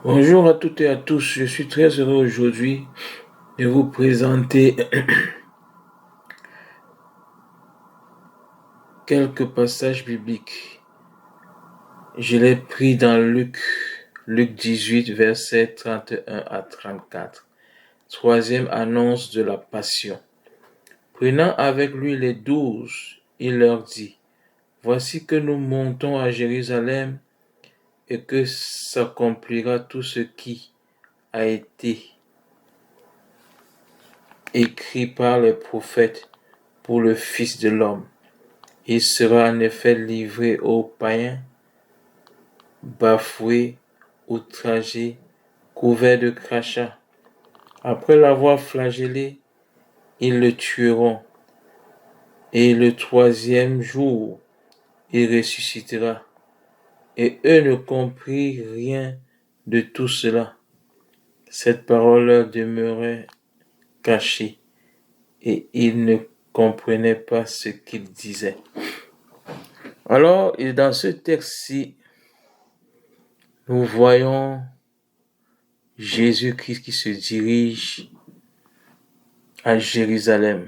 Bonjour à toutes et à tous, je suis très heureux aujourd'hui de vous présenter quelques passages bibliques. Je l'ai pris dans Luc 18, versets 31 à 34. Troisième annonce de la Passion. Prenant avec lui les 12, il leur dit, « Voici que nous montons à Jérusalem et que s'accomplira tout ce qui a été écrit par les prophètes pour le Fils de l'homme. Il sera en effet livré aux païens, bafoué, outragé, couvert de crachats. Après l'avoir flagellé, ils le tueront. Et le troisième jour, il ressuscitera. Et eux ne comprirent rien de tout cela. Cette parole leur demeurait cachée, et ils ne comprenaient pas ce qu'il disait. Alors, dans ce texte-ci, nous voyons Jésus-Christ qui se dirige à Jérusalem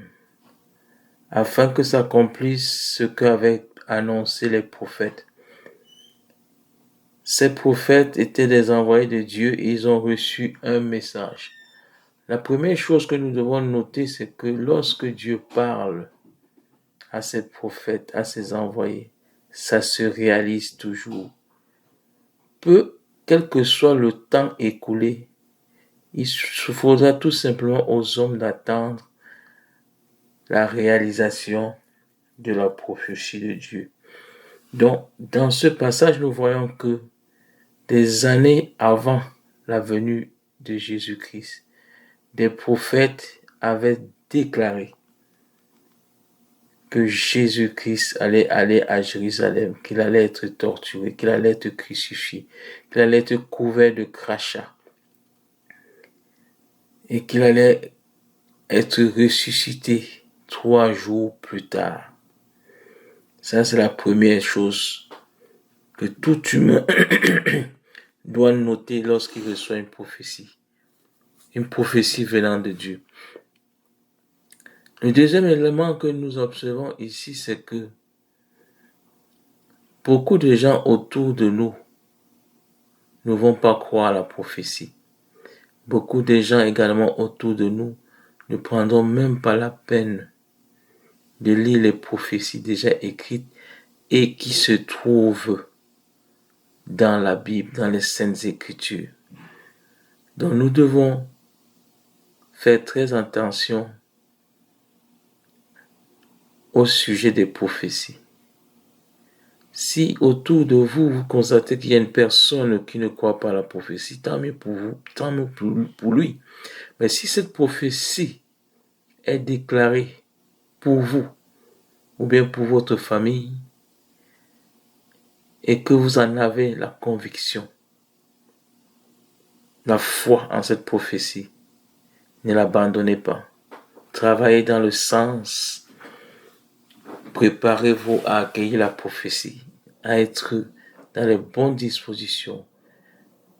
afin que s'accomplisse ce qu'avaient annoncé les prophètes. Ces prophètes étaient des envoyés de Dieu et ils ont reçu un message. La première chose que nous devons noter, c'est que lorsque Dieu parle à ses prophètes, à ses envoyés, ça se réalise toujours. Quel que soit le temps écoulé, il faudra tout simplement aux hommes d'attendre la réalisation de la prophétie de Dieu. Donc, dans ce passage, nous voyons que des années avant la venue de Jésus-Christ, des prophètes avaient déclaré que Jésus-Christ allait aller à Jérusalem, qu'il allait être torturé, qu'il allait être crucifié, qu'il allait être couvert de crachats et qu'il allait être ressuscité 3 jours plus tard. Ça, c'est la première chose que tout humain doit noter lorsqu'il reçoit une prophétie venant de Dieu. Le deuxième élément que nous observons ici, c'est que beaucoup de gens autour de nous ne vont pas croire à la prophétie. Beaucoup de gens également autour de nous ne prendront même pas la peine de lire les prophéties déjà écrites et qui se trouvent dans la Bible, dans les Saintes Écritures. Donc nous devons faire très attention au sujet des prophéties. Si autour de vous, vous constatez qu'il y a une personne qui ne croit pas à la prophétie, tant mieux pour vous, tant mieux pour lui. Mais si cette prophétie est déclarée pour vous, ou bien pour votre famille, et que vous en avez la conviction, la foi en cette prophétie, ne l'abandonnez pas. Travaillez dans le sens, préparez-vous à accueillir la prophétie, à être dans les bonnes dispositions,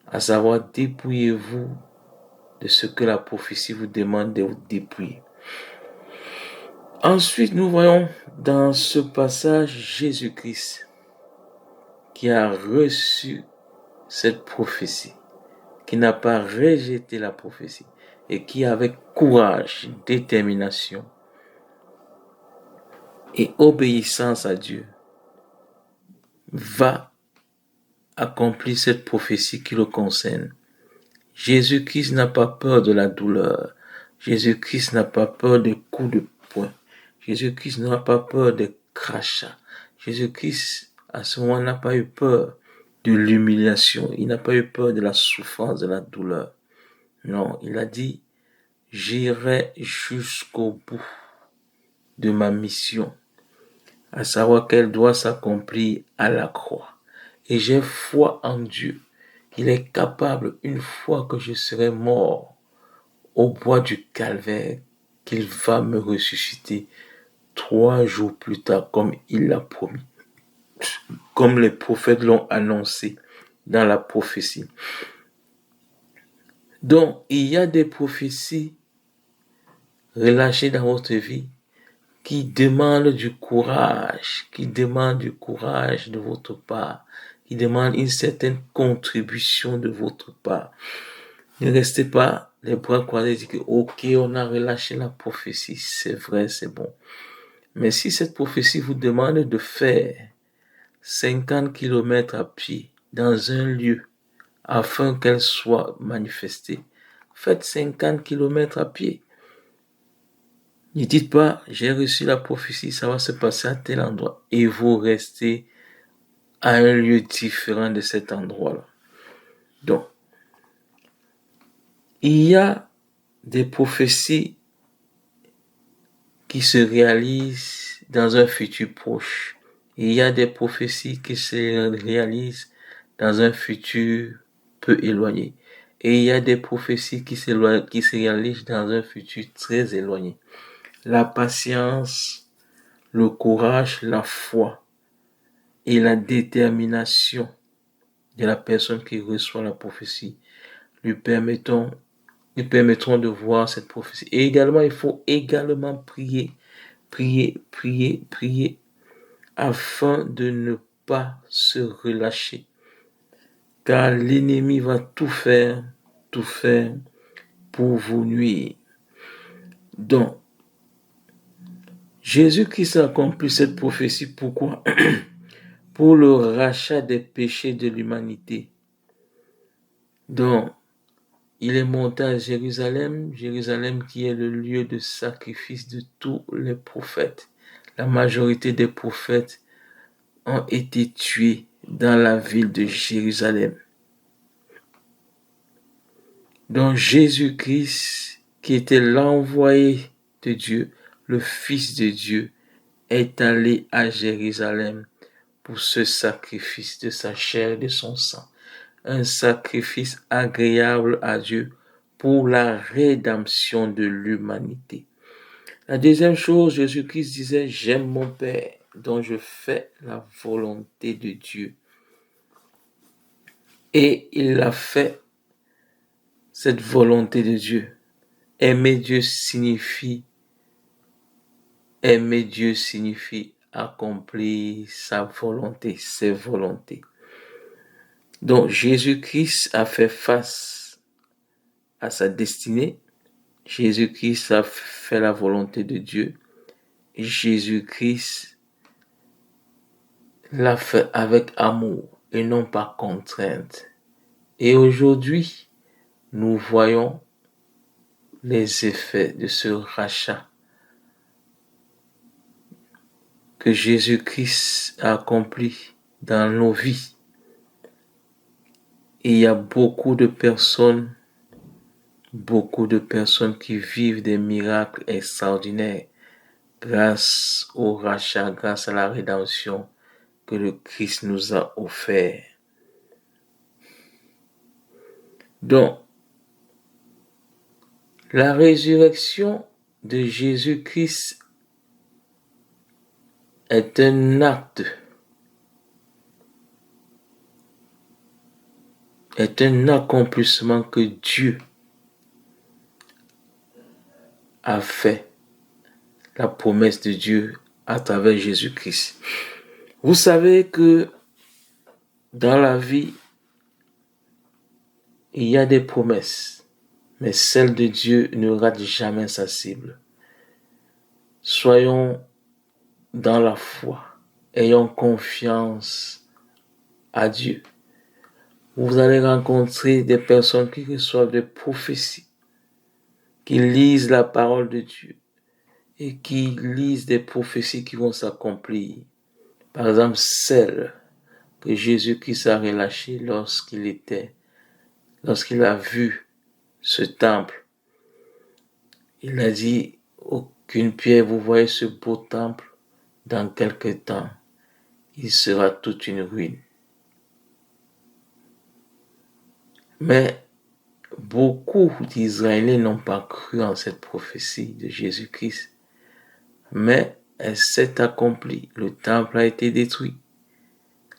à savoir dépouillez-vous de ce que la prophétie vous demande de vous dépouiller. Ensuite, nous voyons dans ce passage Jésus-Christ qui a reçu cette prophétie, qui n'a pas rejeté la prophétie et qui avec courage, détermination et obéissance à Dieu va accomplir cette prophétie qui le concerne. Jésus-Christ n'a pas peur de la douleur. Jésus-Christ n'a pas peur des coups de poing. Jésus-Christ n'a pas peur des crachats. Jésus-Christ, à ce moment, n'a pas eu peur de l'humiliation. Il n'a pas eu peur de la souffrance, de la douleur. Non, il a dit, j'irai jusqu'au bout de ma mission, à savoir qu'elle doit s'accomplir à la croix. Et j'ai foi en Dieu. Il est capable, une fois que je serai mort au bois du calvaire, qu'il va me ressusciter 3 jours plus tard, comme il l'a promis, comme les prophètes l'ont annoncé dans la prophétie. Donc, il y a des prophéties relâchées dans votre vie qui demandent du courage, de votre part, qui demandent une certaine contribution de votre part. Ne restez pas les bras croisés et dites que, ok, on a relâché la prophétie, c'est vrai, c'est bon. Mais si cette prophétie vous demande de faire 50 kilomètres à pied dans un lieu afin qu'elle soit manifestée, faites 50 kilomètres à pied. Ne dites pas, j'ai reçu la prophétie, ça va se passer à tel endroit. Et vous restez à un lieu différent de cet endroit-là. Donc, il y a des prophéties qui se réalisent dans un futur proche. Il y a des prophéties qui se réalisent dans un futur peu éloigné. Et il y a des prophéties qui se réalisent dans un futur très éloigné. La patience, le courage, la foi et la détermination de la personne qui reçoit la prophétie lui permettront de voir cette prophétie. Et également, il faut également prier afin de ne pas se relâcher. Car l'ennemi va tout faire pour vous nuire. Donc, Jésus-Christ a accompli cette prophétie. Pourquoi? Pour le rachat des péchés de l'humanité. Donc, il est monté à Jérusalem qui est le lieu de sacrifice de tous les prophètes. La majorité des prophètes ont été tués dans la ville de Jérusalem. Donc Jésus-Christ, qui était l'envoyé de Dieu, le Fils de Dieu, est allé à Jérusalem pour ce sacrifice de sa chair et de son sang. Un sacrifice agréable à Dieu pour la rédemption de l'humanité. La deuxième chose, Jésus-Christ disait, j'aime mon Père, dont je fais la volonté de Dieu. Et il a fait cette volonté de Dieu. Aimer Dieu signifie accomplir sa volonté, ses volontés. Donc Jésus-Christ a fait face à sa destinée. Jésus-Christ a fait la volonté de Dieu. Jésus-Christ l'a fait avec amour et non pas contrainte. Et aujourd'hui, nous voyons les effets de ce rachat que Jésus-Christ a accompli dans nos vies. Et il y a beaucoup de personnes qui vivent des miracles extraordinaires grâce au rachat, grâce à la rédemption que le Christ nous a offert. Donc, la résurrection de Jésus-Christ est un acte, est un accomplissement que Dieu a fait, la promesse de Dieu à travers Jésus-Christ. Vous savez que dans la vie, il y a des promesses, mais celle de Dieu ne rate jamais sa cible. Soyons dans la foi, ayons confiance à Dieu. Vous allez rencontrer des personnes qui reçoivent des prophéties, qui lisent la parole de Dieu et qui lisent des prophéties qui vont s'accomplir. Par exemple, celle que Jésus-Christ a relâchée lorsqu'il a vu ce temple. Il a dit, aucune pierre, vous voyez ce beau temple, dans quelque temps, il sera toute une ruine. Mais beaucoup d'Israéliens n'ont pas cru en cette prophétie de Jésus-Christ. Mais elle s'est accomplie. Le temple a été détruit.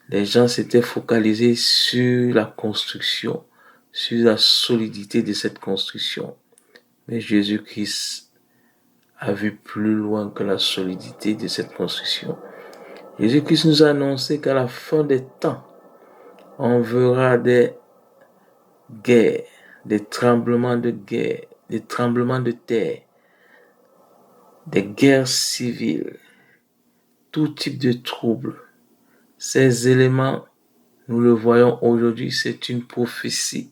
Les gens s'étaient focalisés sur la construction, sur la solidité de cette construction. Mais Jésus-Christ a vu plus loin que la solidité de cette construction. Jésus-Christ nous a annoncé qu'à la fin des temps, on verra des guerres, des tremblements de guerre, des tremblements de terre, des guerres civiles, tout type de troubles. Ces éléments, nous le voyons aujourd'hui, c'est une prophétie.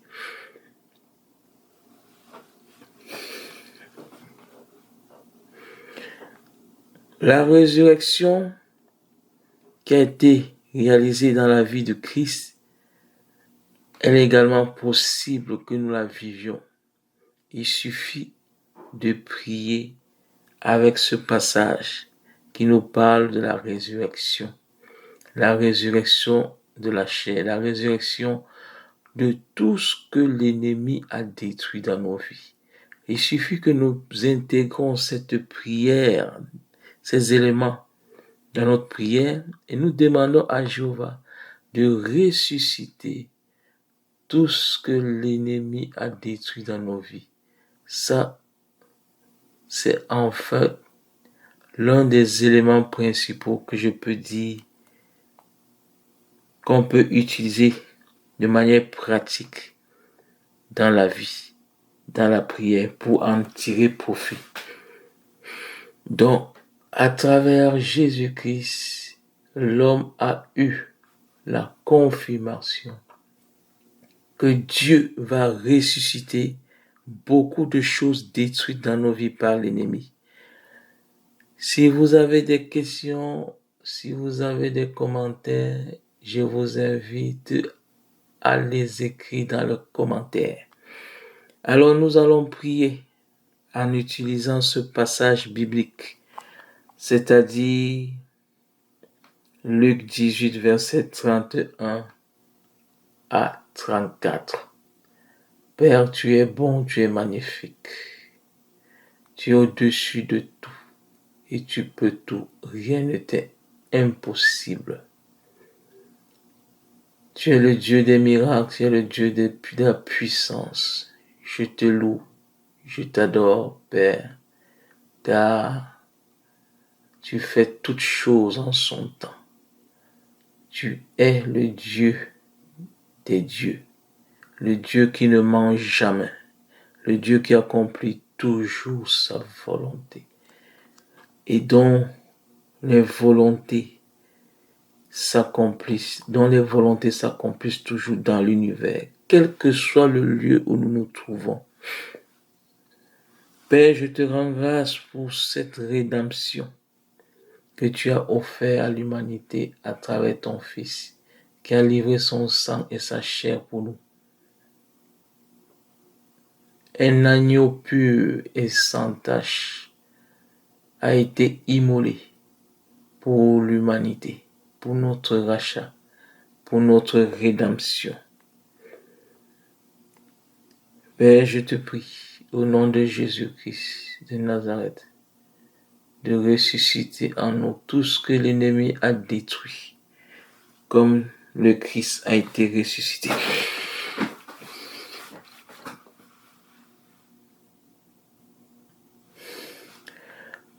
La résurrection qui a été réalisée dans la vie de Christ, elle est également possible que nous la vivions. Il suffit de prier avec ce passage qui nous parle de la résurrection de la chair, la résurrection de tout ce que l'ennemi a détruit dans nos vies. Il suffit que nous intégrons cette prière, ces éléments dans notre prière et nous demandons à Jéhovah de ressusciter tout ce que l'ennemi a détruit dans nos vies. Ça, c'est en fait l'un des éléments principaux que je peux dire qu'on peut utiliser de manière pratique dans la vie, dans la prière, pour en tirer profit. Donc, à travers Jésus-Christ, l'homme a eu la confirmation que Dieu va ressusciter beaucoup de choses détruites dans nos vies par l'ennemi. Si vous avez des questions, si vous avez des commentaires, je vous invite à les écrire dans les commentaires. Alors nous allons prier en utilisant ce passage biblique, c'est-à-dire Luc 18, verset 31 à 34. Père, tu es bon, tu es magnifique. Tu es au-dessus de tout et tu peux tout. Rien ne t'est impossible. Tu es le Dieu des miracles, tu es le Dieu de la puissance. Je te loue, je t'adore, Père, car tu fais toutes choses en son temps. Tu es le Dieu des dieux, le Dieu qui ne mange jamais, le Dieu qui accomplit toujours sa volonté et dont les volontés s'accomplissent toujours dans l'univers, quel que soit le lieu où nous nous trouvons. Père, je te rends grâce pour cette rédemption que tu as offert à l'humanité à travers ton Fils, qui a livré son sang et sa chair pour nous. Un agneau pur et sans tache a été immolé pour l'humanité, pour notre rachat, pour notre rédemption. Père, je te prie, au nom de Jésus-Christ de Nazareth, de ressusciter en nous tout ce que l'ennemi a détruit, comme le Christ a été ressuscité.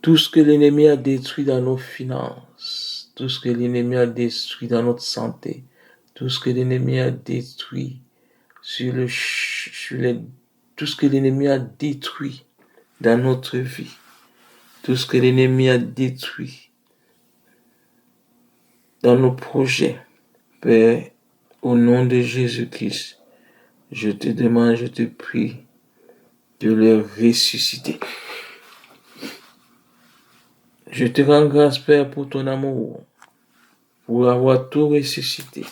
Tout ce que l'ennemi a détruit dans nos finances, tout ce que l'ennemi a détruit dans notre santé, tout ce que l'ennemi a détruit tout ce que l'ennemi a détruit dans notre vie, tout ce que l'ennemi a détruit dans nos projets. Père, au nom de Jésus-Christ, je te demande, je te prie de le ressusciter. Je te rends grâce, Père, pour ton amour, pour avoir tout ressuscité.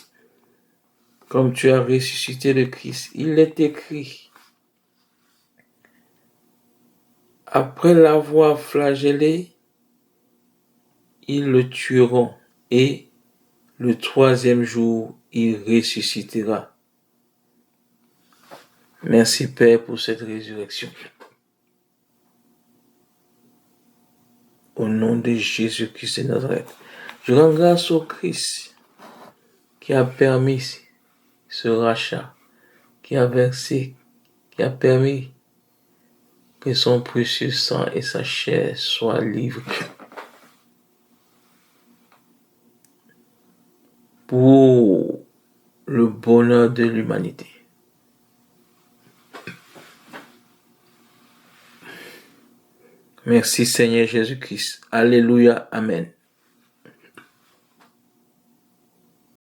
Comme tu as ressuscité le Christ, il est écrit, après l'avoir flagellé, ils le tueront et le troisième jour, il ressuscitera. Merci, Père, pour cette résurrection. Au nom de Jésus-Christ de Nazareth, je rends grâce au Christ qui a permis ce rachat, qui qui a versé, qui a permis que son précieux sang et sa chair soient livrés pour le bonheur de l'humanité. Merci Seigneur Jésus-Christ. Alléluia. Amen.